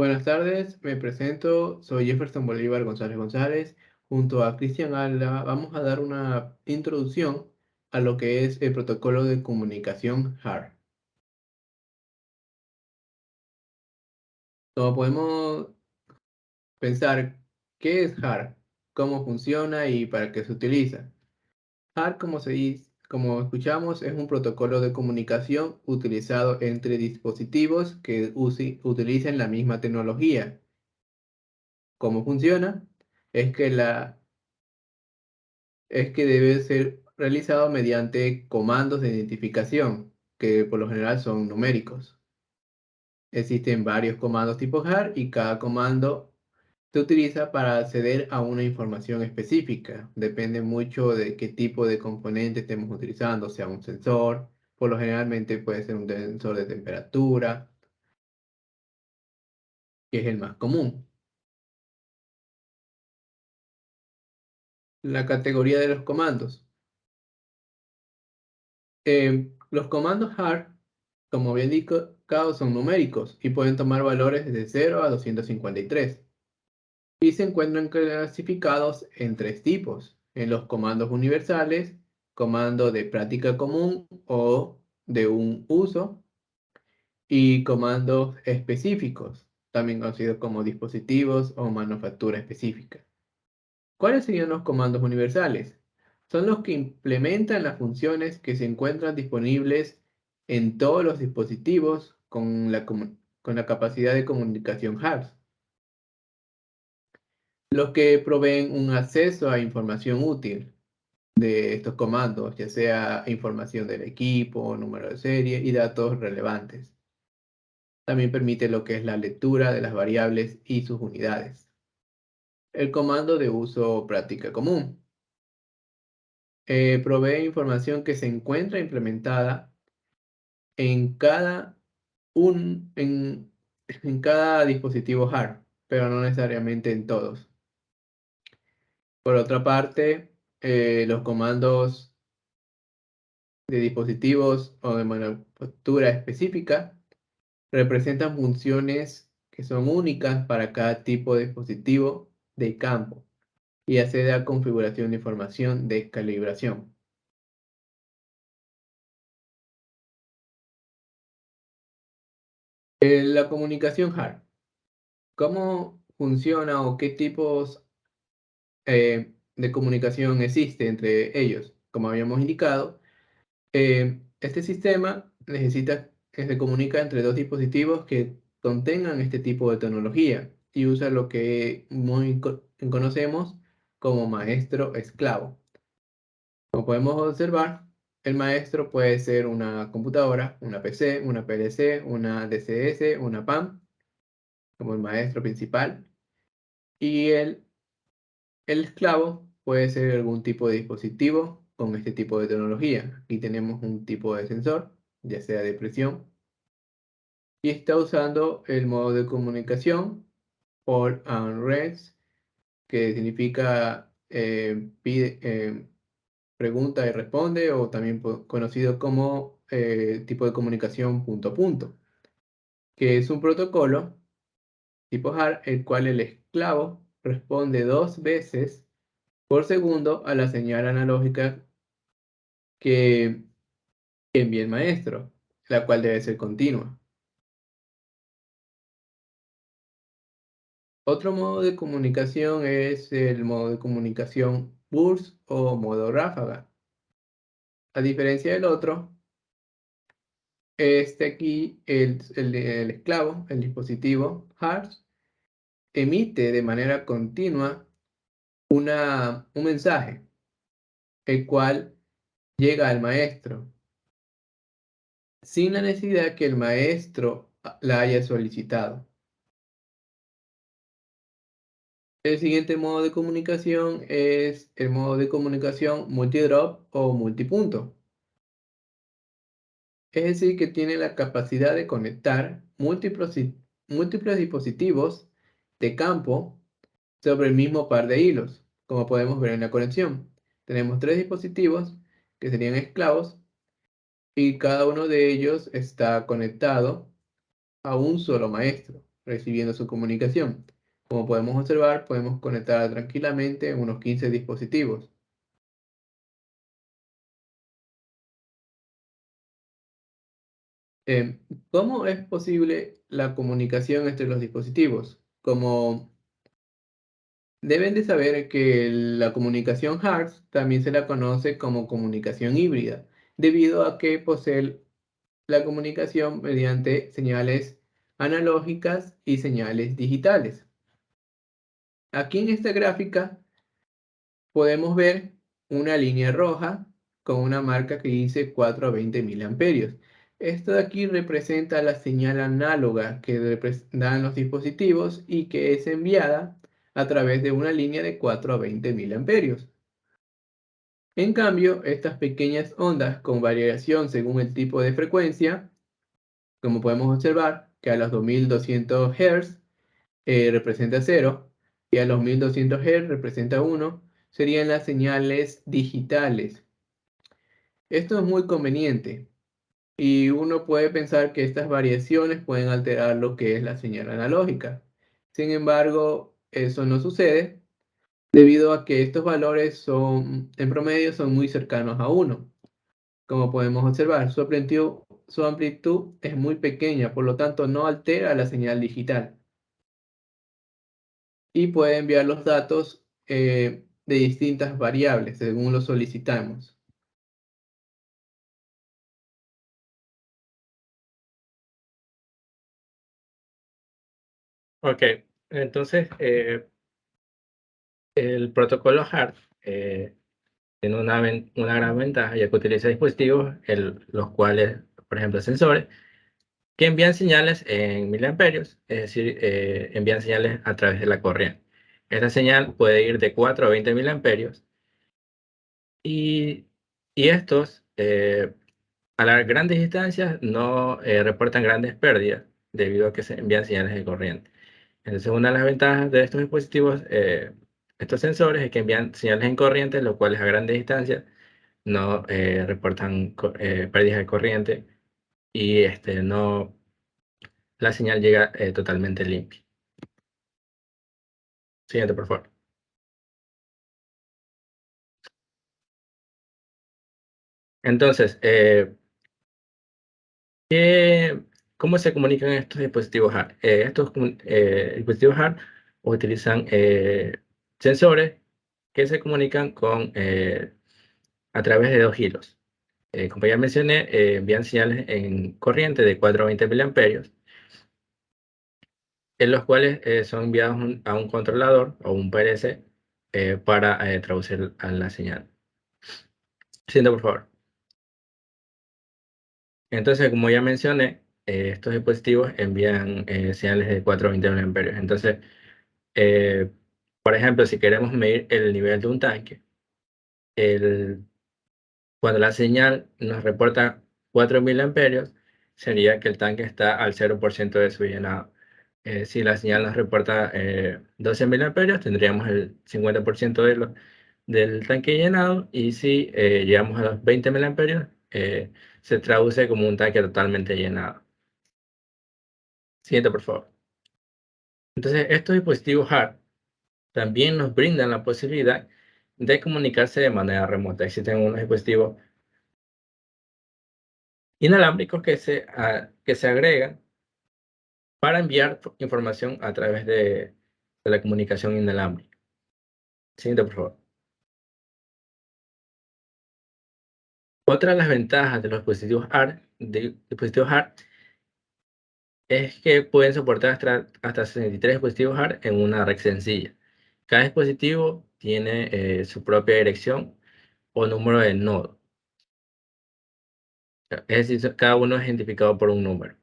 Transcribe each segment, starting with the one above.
Buenas tardes, me presento, soy Jefferson Bolívar González González. Junto a Cristian Alda vamos a dar una introducción a lo que es el protocolo de comunicación HART. Como podemos pensar, ¿qué es HART? ¿Cómo funciona y para qué se utiliza? HART, como escuchamos, es un protocolo de comunicación utilizado entre dispositivos que utilicen la misma tecnología. ¿Cómo funciona? Es que debe ser realizado mediante comandos de identificación, que por lo general son numéricos. Existen varios comandos tipo JAR y cada comando se utiliza para acceder a una información específica. Depende mucho de qué tipo de componente estemos utilizando, sea un sensor, por lo generalmente puede ser un sensor de temperatura, que es el más común. La categoría de los comandos. Los comandos HAR, como bien indicado, son numéricos y pueden tomar valores desde 0 a 253 y se encuentran clasificados en tres tipos: en los comandos universales, comando de práctica común o de un uso, y comandos específicos, también conocidos como dispositivos o manufactura específica. ¿Cuáles serían los comandos universales? Son los que implementan las funciones que se encuentran disponibles en todos los dispositivos con la capacidad de comunicación HART, los que proveen un acceso a información útil de estos comandos, ya sea información del equipo, número de serie y datos relevantes. También permite lo que es la lectura de las variables y sus unidades. El comando de uso práctica común. Provee información que se encuentra implementada en un, en, en cada dispositivo HART, pero no necesariamente en todos. Por otra parte, los comandos de dispositivos o de manufactura específica representan funciones que son únicas para cada tipo de dispositivo de campo y accede a configuración de información de calibración. La comunicación HART. ¿Cómo funciona o qué tipos de comunicación existe entre ellos? Como habíamos indicado, este sistema necesita que se comunica entre dos dispositivos que contengan este tipo de tecnología y usa lo que conocemos como maestro-esclavo. Como podemos observar, el maestro puede ser una computadora, una PC, una PLC, una DCS, una PAM, como el maestro principal, y el esclavo puede ser algún tipo de dispositivo con este tipo de tecnología. Aquí tenemos un tipo de sensor, ya sea de presión, y está usando el modo de comunicación Call and Rest, que significa pregunta y responde, o también conocido como tipo de comunicación punto a punto, que es un protocolo tipo HART, el cual el esclavo responde 2 veces por segundo a la señal analógica que envía el maestro, la cual debe ser continua. Otro modo de comunicación es el modo de comunicación burst o modo ráfaga. A diferencia del otro, aquí el esclavo, el dispositivo HART, emite de manera continua un mensaje, el cual llega al maestro, sin la necesidad que el maestro la haya solicitado. El siguiente modo de comunicación es el modo de comunicación multidrop o multipunto. Es decir, que tiene la capacidad de conectar múltiples dispositivos de campo sobre el mismo par de hilos, como podemos ver en la conexión. Tenemos tres dispositivos que serían esclavos y cada uno de ellos está conectado a un solo maestro. recibiendo su comunicación. Como podemos observar, podemos conectar tranquilamente unos 15 dispositivos. Em, ¿Cómo es posible la comunicación entre los dispositivos? Como deben de saber que la comunicación HARTS también se la conoce como comunicación híbrida, debido a que posee la comunicación mediante señales analógicas y señales digitales. Aquí en esta gráfica podemos ver una línea roja con una marca que dice 420 miliamperios. Esto de aquí representa la señal análoga que dan los dispositivos y que es enviada a través de una línea de 420 miliamperios. En cambio, estas pequeñas ondas con variación según el tipo de frecuencia, como podemos observar que a los 2200 Hz representa 0 y a los 1200 Hz representa 1, serían las señales digitales. Esto es muy conveniente y uno puede pensar que estas variaciones pueden alterar lo que es la señal analógica. Sin embargo, eso no sucede debido a que estos valores en promedio son muy cercanos a 1. Como podemos observar, su amplitud es muy pequeña, por lo tanto no altera la señal digital y puede enviar los datos de distintas variables según lo solicitamos. Ok, entonces el protocolo HART tiene una gran ventaja, ya que utiliza dispositivos, los cuales, por ejemplo, sensores, que envían señales en miliamperios, es decir, envían señales a través de la corriente. Esta señal puede ir de 4 a 20 miliamperios y, y estos, a las grandes distancias, no reportan grandes pérdidas debido a que se envían señales de corriente. Entonces, una de las ventajas de estos dispositivos, estos sensores, es que envían señales en corriente, los cuales a grandes distancias no reportan pérdidas de corriente y no, la señal llega totalmente limpia. Siguiente, por favor. Entonces, ¿cómo se comunican estos dispositivos HART? Estos dispositivos HART utilizan sensores que se comunican a través de dos hilos. Como ya mencioné, envían señales en corriente de 4 a 20 miliamperios, en los cuales son enviados a un controlador o un PLC para traducir a la señal. Siguiente, por favor. Entonces, como ya mencioné, estos dispositivos envían señales de 4 a 20 miliamperios. Entonces, eh, por ejemplo, si queremos medir el nivel de un tanque, el, cuando la señal nos reporta 4 miliamperios, sería que el tanque está al 0% de su llenado. Si la señal nos reporta 12 miliamperios, tendríamos el 50% del tanque llenado, y si llegamos a los 20 miliamperios, se traduce como un tanque totalmente llenado. Siguiente, por favor. Entonces, estos dispositivos HART también nos brindan la posibilidad de comunicarse de manera remota. Existen unos dispositivos inalámbricos que se agregan para enviar información a través de la comunicación inalámbrica. Siguiente, por favor. Otra de las ventajas de los dispositivos HART es que pueden soportar hasta 63 dispositivos HART en una red sencilla. Cada dispositivo tiene su propia dirección o número de nodo. Es decir, cada uno es identificado por un número.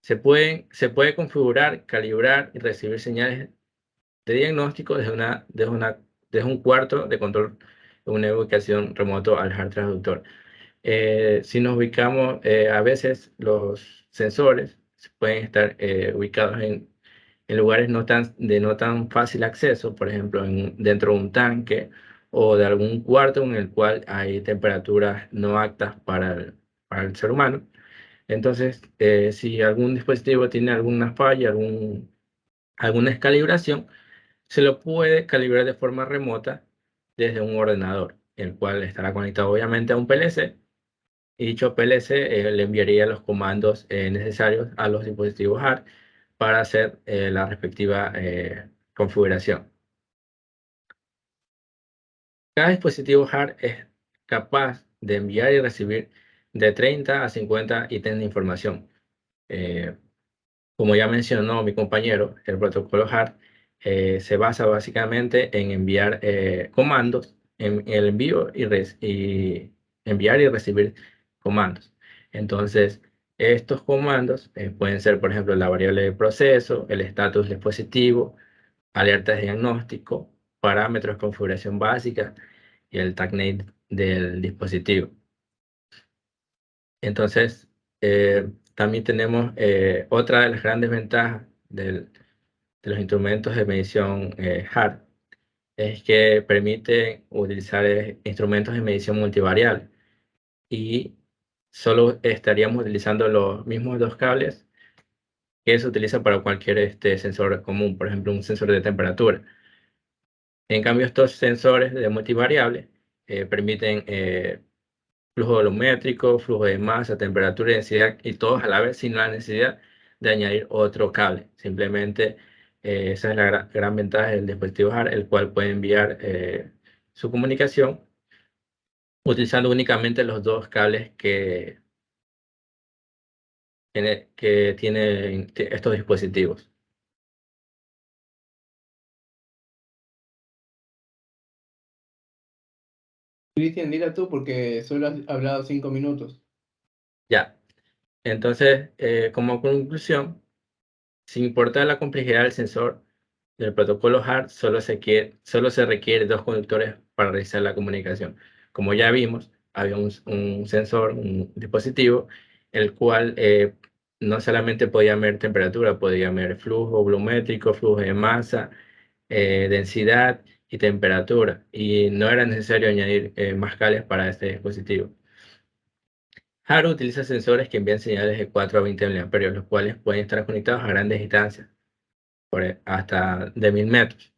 Se puede configurar, calibrar y recibir señales de diagnóstico desde un cuarto de control de una ubicación remoto al hard traductor. Si nos ubicamos, a veces los sensores pueden estar ubicados en lugares de no tan fácil acceso, por ejemplo, dentro de un tanque o de algún cuarto en el cual hay temperaturas no aptas para el ser humano. Entonces, si algún dispositivo tiene alguna falla, alguna descalibración, se lo puede calibrar de forma remota desde un ordenador, el cual estará conectado obviamente a un PLC, y dicho PLC le enviaría los comandos necesarios a los dispositivos hard para hacer la respectiva configuración. Cada dispositivo hard es capaz de enviar y recibir de 30 a 50 ítems de información. Eh, Como ya mencionó mi compañero, el protocolo hard se basa básicamente en enviar comandos, en el envío y enviar y recibir comandos. Entonces, estos comandos pueden ser, por ejemplo, la variable de proceso, el estatus del dispositivo, alertas de diagnóstico, parámetros de configuración básica y el tagnet del dispositivo. Entonces, también tenemos otra de las grandes ventajas de los instrumentos de medición hard, es que permite utilizar instrumentos de medición multivarial, y solo estaríamos utilizando los mismos dos cables que se utilizan para cualquier sensor común, por ejemplo, un sensor de temperatura. En cambio, estos sensores de multivariable permiten flujo volumétrico, flujo de masa, temperatura y densidad, y todos a la vez sin la necesidad de añadir otro cable. Simplemente esa es la gran ventaja del dispositivo hard, el cual puede enviar su comunicación utilizando únicamente los dos cables que tienen estos dispositivos. Cristian, diga tú porque solo has hablado 5 minutos. Ya, entonces, como conclusión, sin importar la complejidad del sensor, del protocolo hard solo se requiere dos conductores para realizar la comunicación. Como ya vimos, había un sensor, un dispositivo, el cual no solamente podía medir temperatura, podía medir flujo volumétrico, flujo de masa, densidad y temperatura. Y no era necesario añadir más cables para este dispositivo. Hard utiliza sensores que envían señales de 4 a 20 miliamperios, los cuales pueden estar conectados a grandes distancias, hasta de 1000 metros.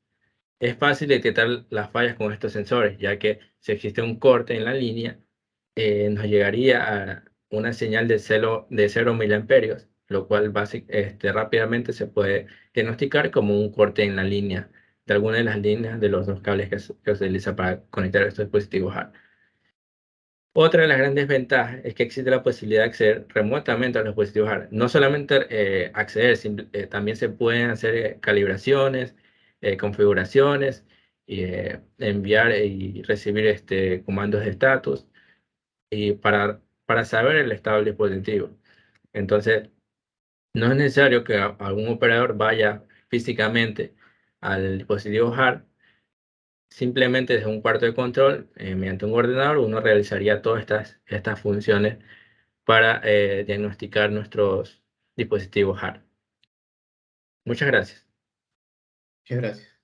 Es fácil detectar las fallas con estos sensores, ya que si existe un corte en la línea, nos llegaría a una señal de 0 miliamperios, lo cual rápidamente se puede diagnosticar como un corte en la línea de alguna de las líneas de los dos cables que se utiliza para conectar estos dispositivos hard. Otra de las grandes ventajas es que existe la posibilidad de acceder remotamente a los dispositivos hard. No solamente acceder, también se pueden hacer calibraciones, configuraciones, y enviar y recibir comandos de estatus y para saber el estado del dispositivo. Entonces, no es necesario que algún operador vaya físicamente al dispositivo hard. Simplemente desde un cuarto de control, mediante un ordenador, uno realizaría todas estas funciones para diagnosticar nuestros dispositivos hard. Muchas gracias. Muchas gracias.